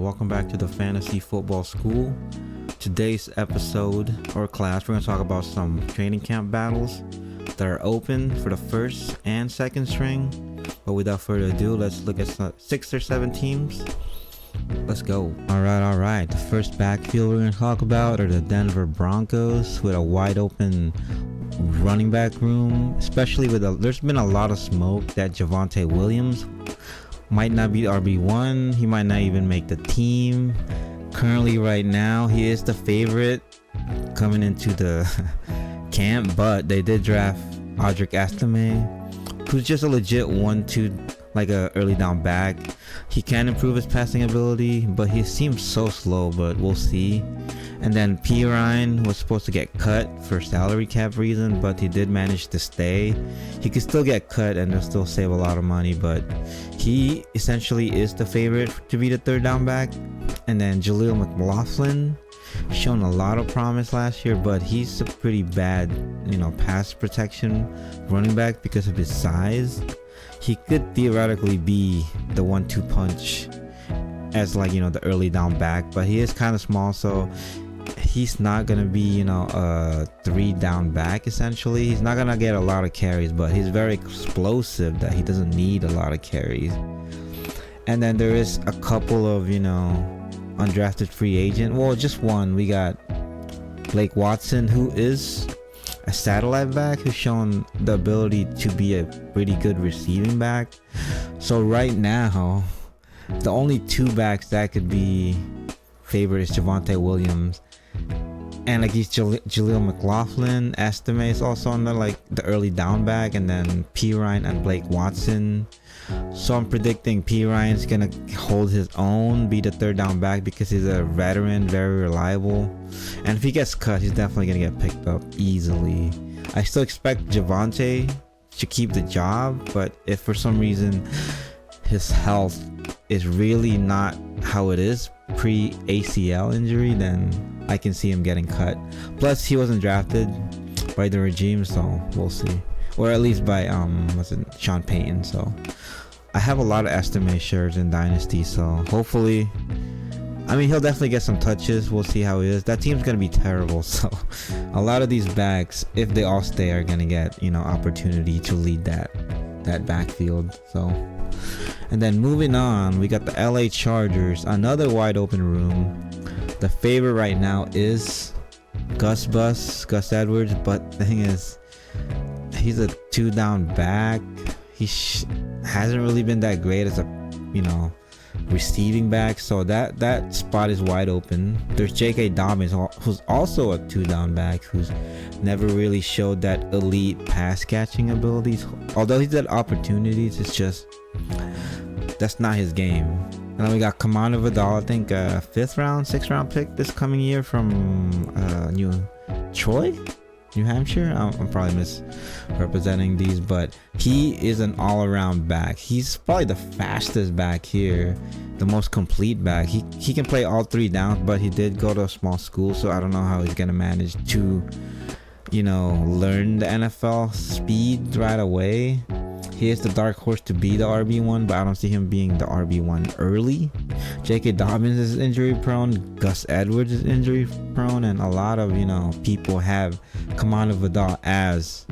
Welcome back to the Fantasy Football School. Today's episode or class, we're going to talk about some training camp battles that are open for the first and second string. But without further ado, let's look at some 6 or 7 teams. Let's go. All right. The first backfield we're going to talk about are the Denver Broncos with a wide open running back room, especially there's been a lot of smoke that Javonte Williams might not be RB1. He might not even make the team. Currently, right now, he is the favorite coming into the camp, but they did draft Audric Estime, who's just a legit 1-2, like a early down back. He can improve his passing ability, but he seems so slow, but we'll see. And then P. Ryan was supposed to get cut for salary cap reason, but he did manage to stay. He could still get cut and they'll still save a lot of money, but he essentially is the favorite to be the third down back. And then Jaleel McLaughlin, shown a lot of promise last year, but he's a pretty bad, pass protection running back because of his size. He could theoretically be the 1-2 punch as the early down back, but he is kind of small, so he's not gonna be a 3 down back. Essentially, he's not gonna get a lot of carries, but he's very explosive that he doesn't need a lot of carries. And then there is a couple of undrafted free agent, well, just one. We got Blake Watson, who is a satellite back, who's shown the ability to be a pretty good receiving back. So right now, the only 2 backs that could be favored is Javonte Williams and he's Jaleel McLaughlin. Estime is also on the early down back, and then P. Ryan and Blake Watson. So I'm predicting P. Ryan's gonna hold his own, be the third down back because he's a veteran, very reliable. And if he gets cut, he's definitely gonna get picked up easily. I still expect Javonte to keep the job, but if for some reason his health is really not how it is pre-ACL injury, then I can see him getting cut. Plus, he wasn't drafted by the regime, so we'll see. Or at least by Sean Payton. So I have a lot of Estime shares in Dynasty, so hopefully, he'll definitely get some touches. We'll see how he is. That team's gonna be terrible, so a lot of these backs, if they all stay, are gonna get opportunity to lead that backfield. So, and then moving on, we got the LA Chargers, another wide open room. The favorite right now is Gus Edwards, but the thing is, he's a 2 down back. He hasn't really been that great as a receiving back, so that spot is wide open. There's J.K. Dobbins, who's also a 2 down back, who's never really showed that elite pass catching abilities. Although he's had opportunities, it's just that's not his game. And then we got Commander Vidal, I think 5th round, 6th round pick this coming year from New Hampshire. I'm probably misrepresenting these, but he is an all-around back. He's probably the fastest back here, the most complete back. He can play all 3 downs, but he did go to a small school, so I don't know how he's gonna manage to learn the NFL speed right away. He is the dark horse to be the RB1, but I don't see him being the RB1 early. J.K. Dobbins is injury prone. Gus Edwards is injury prone, and a lot of people have Commander Vidal as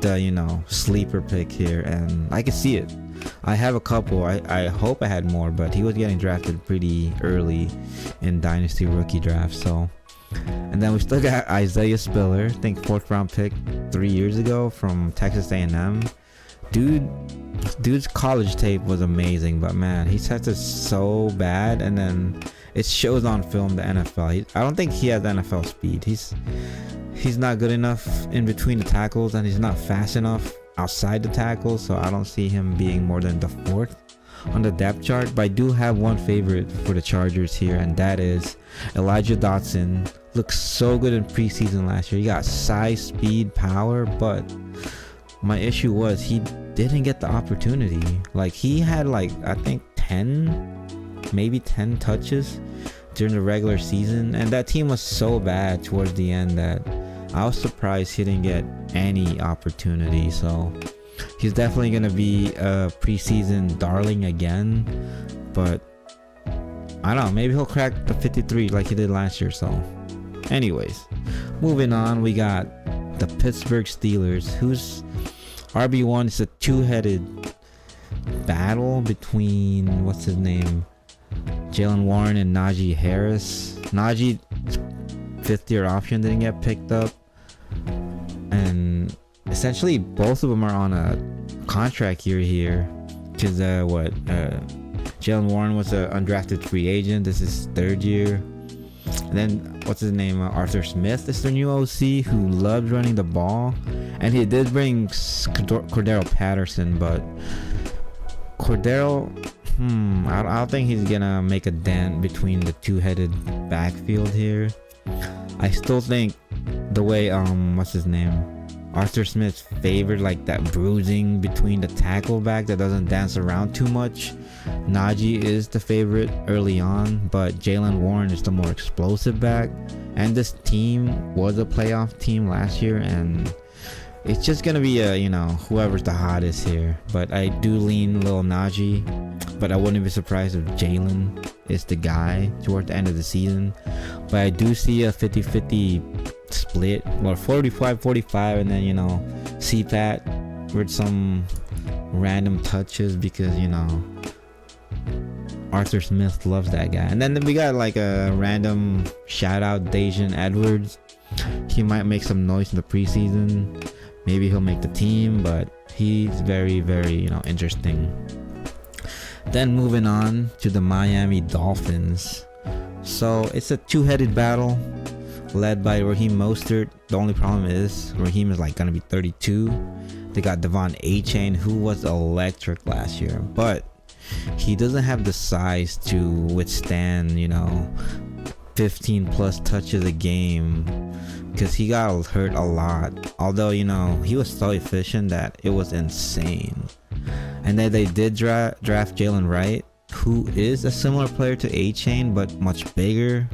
the sleeper pick here, and I can see it. I have a couple. I hope I had more, but he was getting drafted pretty early in Dynasty rookie draft. So, and then we still got Isaiah Spiller, I think 4th round pick 3 years ago from Texas A&M. Dude's college tape was amazing, but man, he sets it so bad, and then it shows on film the NFL. I don't think he has NFL speed. He's not good enough in between the tackles, and he's not fast enough outside the tackles, so I don't see him being more than the 4th on the depth chart. But I do have one favorite for the Chargers here, and that is Elijah Dotson. Looks so good in preseason last year. He got size, speed, power, but my issue was he didn't get the opportunity. He had I think 10 touches during the regular season, and that team was so bad towards the end that I was surprised he didn't get any opportunity. So he's definitely going to be a preseason darling again, but I don't know, maybe he'll crack the 53 like he did last year. So anyways, moving on, we got the Pittsburgh Steelers, whose RB1 is a two-headed battle between, what's his name, Jalen Warren and Najee Harris. Najee, fifth-year option, didn't get picked up, and essentially both of them are on a contract year here, because Jalen Warren was an undrafted free agent. This is his third year. And then what's his name, Arthur Smith is their new OC, who loves running the ball, and he did bring Cordero Patterson, but Cordero, I don't think he's gonna make a dent between the two-headed backfield here. I still think the way what's his name, Arthur Smith favored like that bruising between the tackle back that doesn't dance around too much. Najee is the favorite early on, but Jalen Warren is the more explosive back, and this team was a playoff team last year, and it's just gonna be whoever's the hottest here. But I do lean little Najee, but I wouldn't be surprised if Jalen is the guy toward the end of the season. But I do see a 50-50 split, or 45-45, and then CPAT with some random touches, because Arthur Smith loves that guy. And then we got like a random shout out, Dajon Edwards. He might make some noise in the preseason. Maybe he'll make the team, but he's very, very, interesting. Then moving on to the Miami Dolphins. So it's a two-headed battle led by Raheem Mostert. The only problem is Raheem is like gonna be 32. They got Devon A-Chain, who was electric last year, but he doesn't have the size to withstand 15 plus touches a game, because he got hurt a lot. Although he was so efficient that it was insane. And then they did draft Jalen Wright, who is a similar player to A-Chain but much bigger.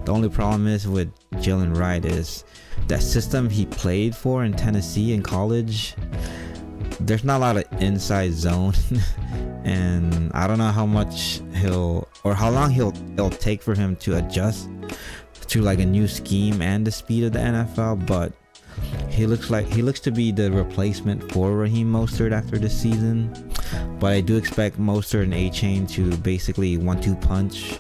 The only problem is with Jalen Wright is that system he played for in Tennessee in college, there's not a lot of inside zone and I don't know how much how long it'll take for him to adjust to like a new scheme and the speed of the NFL. But he looks to be the replacement for Raheem Mostert after this season. But I do expect Mostert and A-Chain to basically 1-2 punch.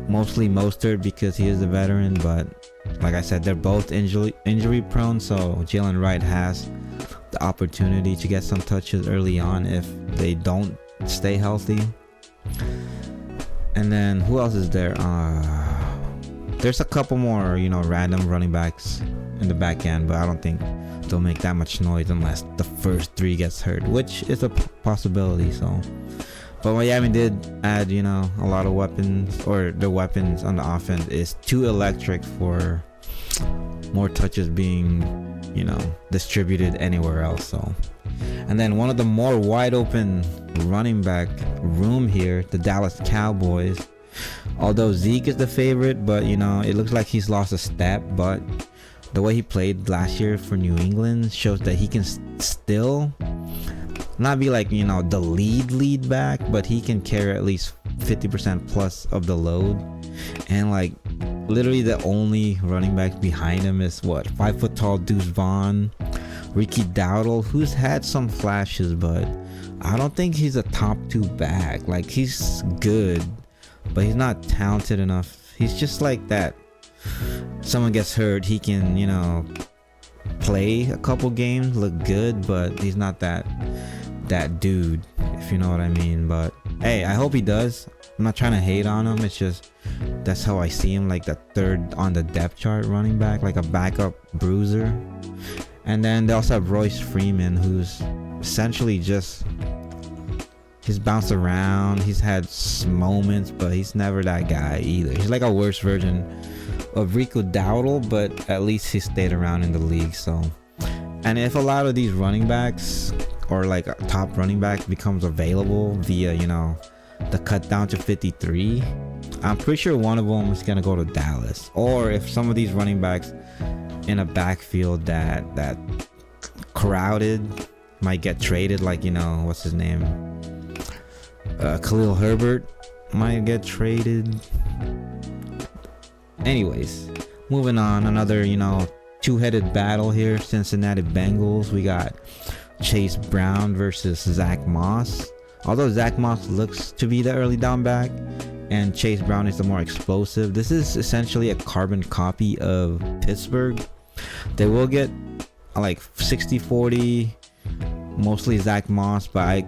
Mostly Mostert because he is a veteran, but like I said, they're both injury prone, so Jalen Wright has the opportunity to get some touches early on if they don't stay healthy. And then who else is there? There's a couple more random running backs in the back end, but I don't think they'll make that much noise unless the first three gets hurt, which is a possibility. So but Miami did add a lot of weapons, or the weapons on the offense is too electric for more touches being distributed anywhere else. So, and then one of the more wide open running back room here, the Dallas Cowboys. Although Zeke is the favorite, but it looks like he's lost a step. But the way he played last year for New England shows that he can still not be like the lead back, but he can carry at least 50% plus of the load. And like literally the only running back behind him is 5 foot tall Deuce Vaughn, Ricky Dowdle, who's had some flashes, but I don't think he's a top 2 back. Like, he's good, but he's not talented enough. He's just like that. Someone gets hurt, he can play a couple games, look good, but he's not that dude, if you know what I mean. But hey, I hope he does. I'm not trying to hate on him, it's just that's how I see him, like the third on the depth chart running back, like a backup bruiser. And then they also have Royce Freeman, who's essentially just, he's bounced around, he's had moments, but he's never that guy either. He's like a worse version of Rico Dowdle, but at least he stayed around in the league. So, and if a lot of these running backs or like a top running back becomes available via the cut down to 53, I'm pretty sure one of them is gonna go to Dallas. Or if some of these running backs in a backfield that crowded might get traded, like what's his name, Khalil Herbert, might get traded. Anyways, moving on. Another, two-headed battle here. Cincinnati Bengals. We got Chase Brown versus Zach Moss. Although Zach Moss looks to be the early down back and Chase Brown is the more explosive, this is essentially a carbon copy of Pittsburgh. They will get like 60-40, mostly Zach Moss, but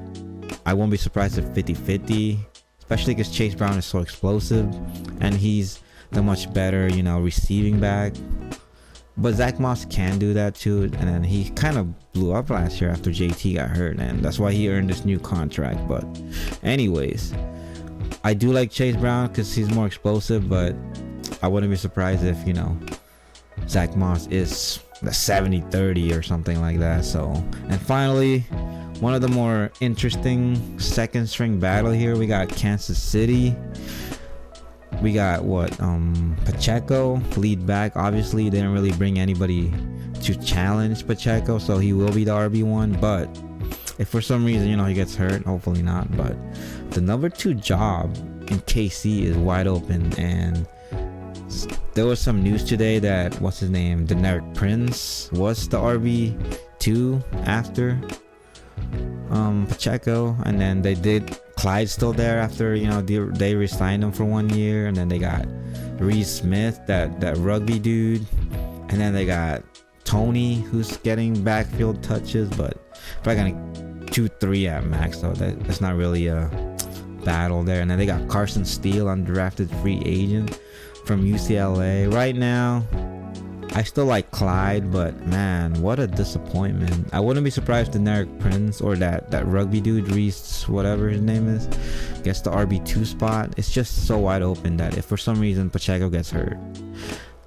I won't be surprised if 50-50, especially because Chase Brown is so explosive and he's the much better, receiving back. But Zach Moss can do that too, and then he kind of blew up last year after JT got hurt, and that's why he earned this new contract. But anyways, I do like Chase Brown because he's more explosive, but I wouldn't be surprised if, Zach Moss is the 70-30 or something like that. So, and finally, one of the more interesting second string battle here, we got Kansas City. We got Pacheco, lead back. Obviously, they didn't really bring anybody to challenge Pacheco, so he will be the RB1. But if for some reason, he gets hurt, hopefully not. But the number 2 job in KC is wide open, and there was some news today that Deneric Prince was the RB2 after Pacheco, and then they did Clyde still there after they re-signed him for 1 year, and then they got Reese Smith, that rugby dude, and then they got Tony, who's getting backfield touches, but probably gonna 2-3 at max, so that's not really a battle there. And then they got Carson Steele, undrafted free agent from UCLA. Right now, I still like Clyde, but man, what a disappointment. I wouldn't be surprised if Deneric Prince or that rugby dude, Reese, whatever his name is, gets the RB2 spot. It's just so wide open that if for some reason Pacheco gets hurt,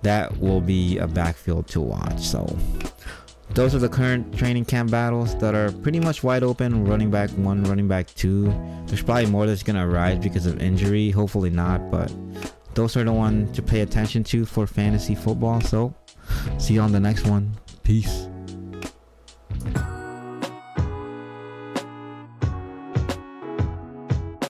that will be a backfield to watch. So those are the current training camp battles that are pretty much wide open. Running back 1, running back 2. There's probably more that's gonna arise because of injury. Hopefully not, but those are the ones to pay attention to for fantasy football. So see you on the next one. Peace.